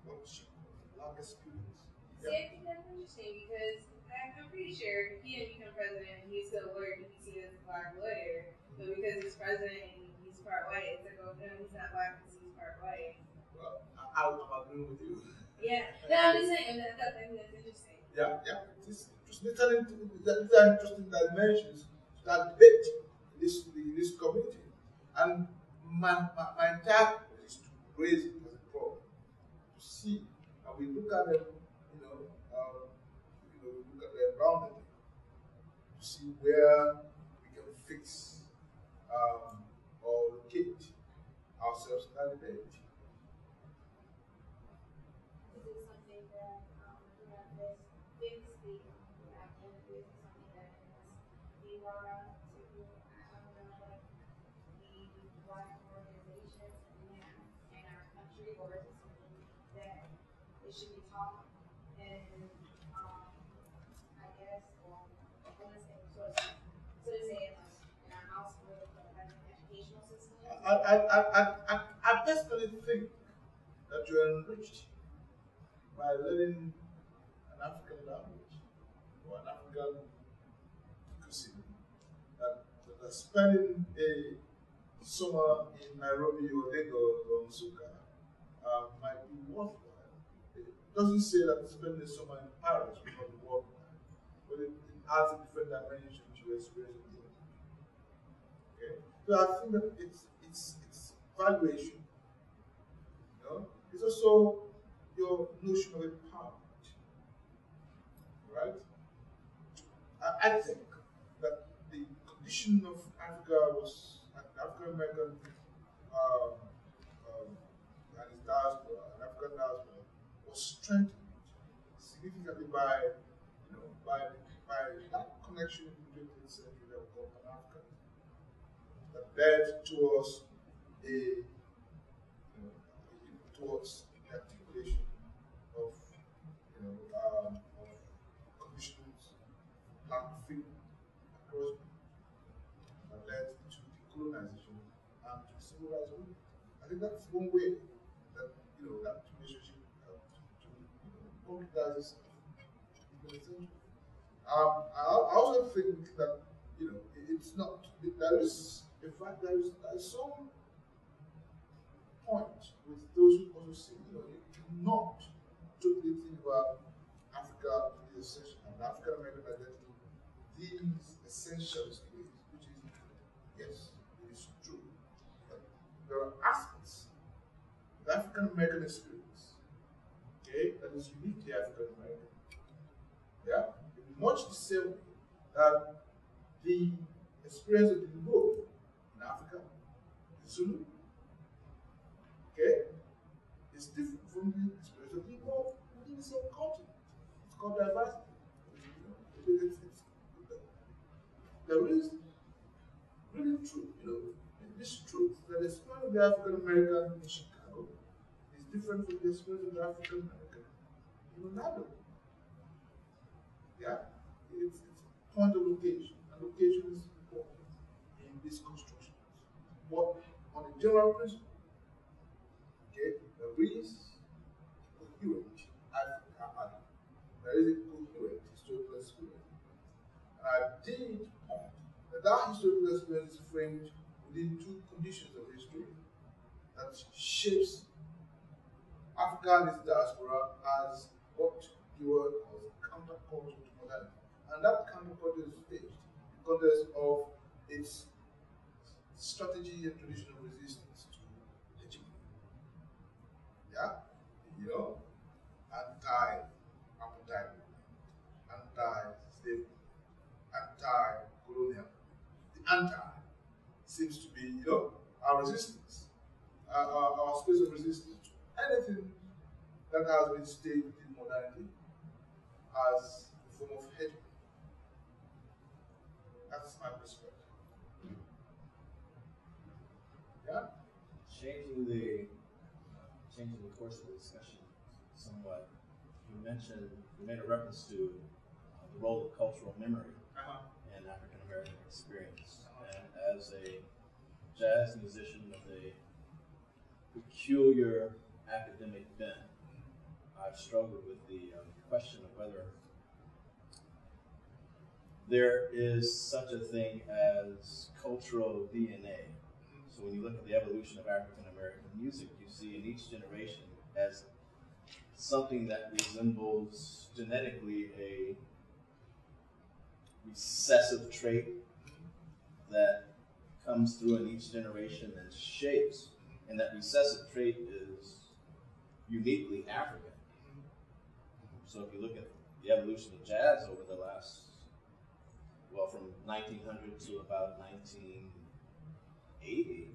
what she calls Black experience.
See, I think that's interesting because I'm pretty sure if he didn't become president, he's still a lawyer, he'd be seen as a Black lawyer. But because he's president and he's part white, it's like, oh no, he's not Black because he's part white.
Well, I'll agree agreeing with you.
Yeah. No, I'm just saying that's interesting.
Yeah. It's interesting. These are interesting dimensions to that debate in this community. And my entire goal is to raise it as a problem, to see, and we look at them, we look at them roundedly, to see where we can fix or locate ourselves in that debate.
Is it something that you have this fix the identity? Is it something that has be brought up to I don't know, like the black organizations in our country, or is it something that it should be taught and I guess I want to say so to say in our household, like an educational system?
I personally think that you're enriched by learning an African language or an African cuisine. That spending a summer in Nairobi or Lagos or Nsukka might be worthwhile. It doesn't say that spending a summer in Paris will not be worthwhile, but it adds a different dimension to your experience. Okay? So I think that it's valuation. It's also your notion of empowerment. Right? I think that the condition of Africa was African American and his diaspora, and African diaspora, was strengthened significantly by that connection in the 20th century that we call Pan-Africanism, that led towards towards the articulation of conditions and freedom across that led to decolonization and to civil rights movement. I think that's one way that that relationship to concretize itself in the century. I also think that it's not there is in fact there is some point with those who also say you cannot totally think about Africa to the essential and African American identity these essentials to it, which is yes, it is true. But there are aspects of the African American experience, okay, that is uniquely African American. Yeah? In much the same way that the experience of the Igbo in Africa, the Zulu, okay, is different from the experience of the Igbo within the same continent. It's called diversity. There is really truth, this truth that the experience of the African American in Chicago is different from the experience of the African American in Orlando. Yeah? It's point of location, and location is important in these constructions. But on a general principle, okay, there is coherent Africa. There is a coherent historical experience. And I did that historical experience is framed within two conditions of history that shapes Africa and its diaspora as what you were calls counterculture to modernity. And that counterculture is staged in the context of its strategy and traditional resistance to hegemony. Yeah? Anti-apartheid, anti-slavery, anti-colonial. The anti seems to be, our resistance, our space of resistance to anything that has been staged within modernity as a form of hegemony. That's my perspective. Yeah?
Changing the course of the discussion somewhat, you made a reference to the role of cultural memory in African American experience. And as a jazz musician with a peculiar academic bent, I've struggled with the question of whether there is such a thing as cultural DNA. So when you look at the evolution of African American music, you see in each generation as something that resembles genetically a recessive trait that comes through in each generation and shapes, and that recessive trait is uniquely African. So if you look at the evolution of jazz over the last, well, from 1900 to about 1980,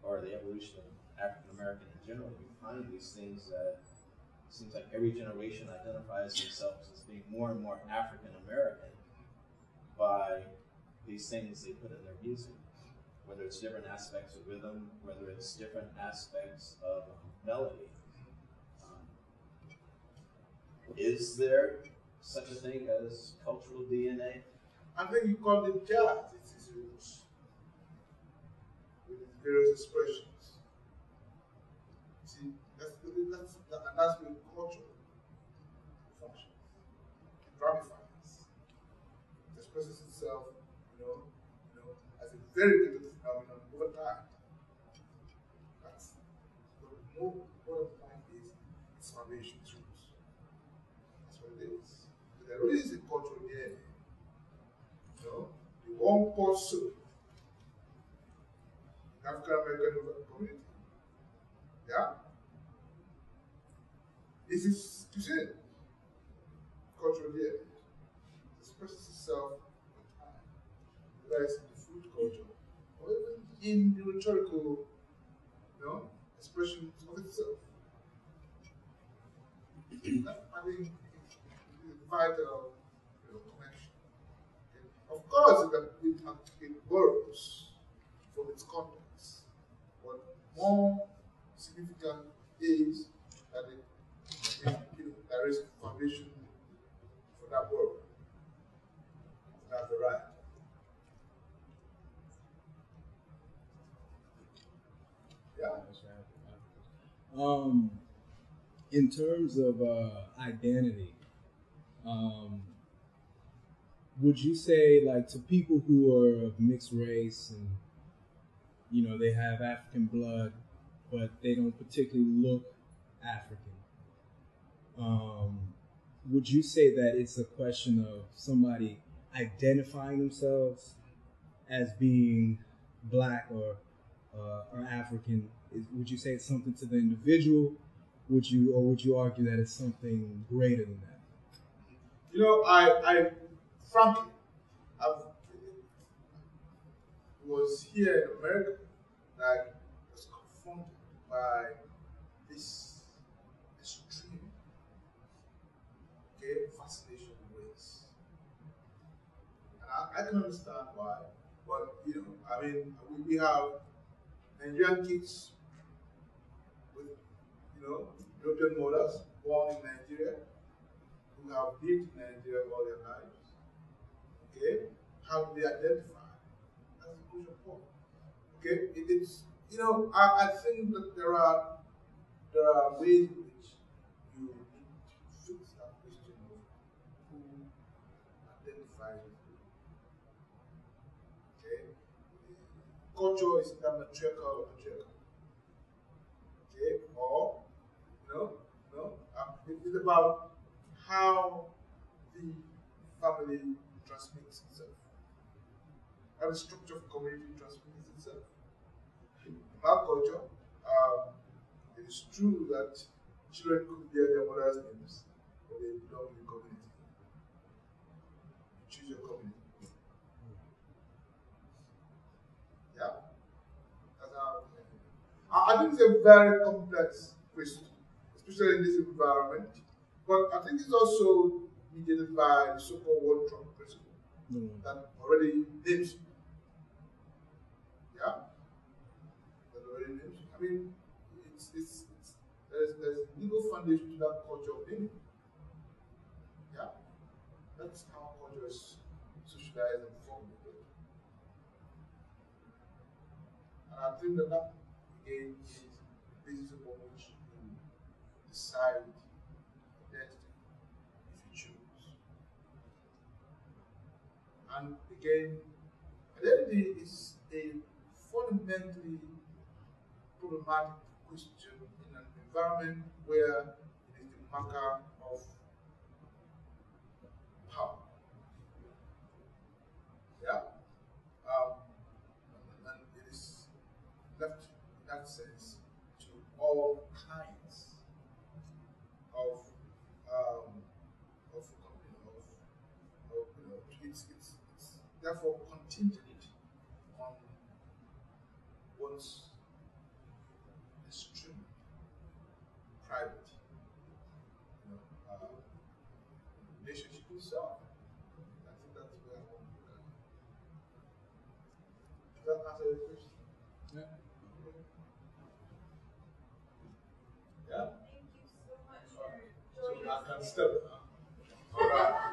or the evolution of African American in general, you find these things that it seems like every generation identifies themselves as being more and more African American by these things they put in their music, whether it's different aspects of rhythm, whether it's different aspects of melody. Is there such a thing as cultural DNA?
I think you call it jazz. It's its roots with its various expressions. See, that's where culture functions. It ramifies. It expresses itself, as a very little phenomenon over time. That's what of life is its foundation truth. That's what it is. But there really is a cultural DNA. The one pot soup, African American community. Yeah? This is cuisine. Cultural DNA. It expresses itself over time. Whether it's in the food culture or even in the rhetorical expression of itself. I think it's a vital connection. Okay. Of course, it borrows from its context. But more significant is that there is a foundation for that borrow, for that variety. Yeah.
In terms of identity, would you say, like, to people who are of mixed race and they have African blood, but they don't particularly look African, would you say that it's a question of somebody identifying themselves as being black or African? Would you say it's something to the individual? Would you argue that it's something greater than that?
I frankly, I was here in America and I was confronted by this extreme, fascination with race. And I can understand why, but we have Nigerian kids with European mothers born in Nigeria who have lived in Nigeria all their lives. Okay, how do they identify? That's a crucial point. Okay, it's I think that there are ways in which you need to fix that question of who identifies with who. Okay, culture is either matriarchal or patriarchal. Okay, or it's about how the family transmits itself, how the structure of community transmits itself. In our culture, it is true that children could bear their mother's names, but they belong to the community. You choose your community. Yeah? That's how I think it's a very complex question, especially in this environment. But I think it's also mediated by the so-called one Trump principle that already names you. Yeah? That already names you. There's a legal foundation to that culture of naming. Yeah? That's how culture is socialized and formed. And I think that again is the basis upon which you decide identity if you choose. And again, identity is a fundamentally problematic question in an environment where it is marker of power. Yeah? And it is left in that sense to all kinds of it's therefore contingent on one's extreme private, relationship with self. I think that's where I want to look at it. Does that answer your question?
Yeah.
Yeah?
Thank you so much for
So
joining
I
us
can
today.
step it now. All right.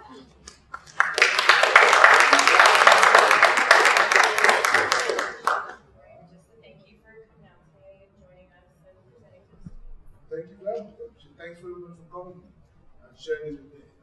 Just to thank you for coming out today and joining us and presenting to us.
Thank you very much. Thanks very much for coming and sharing this with me.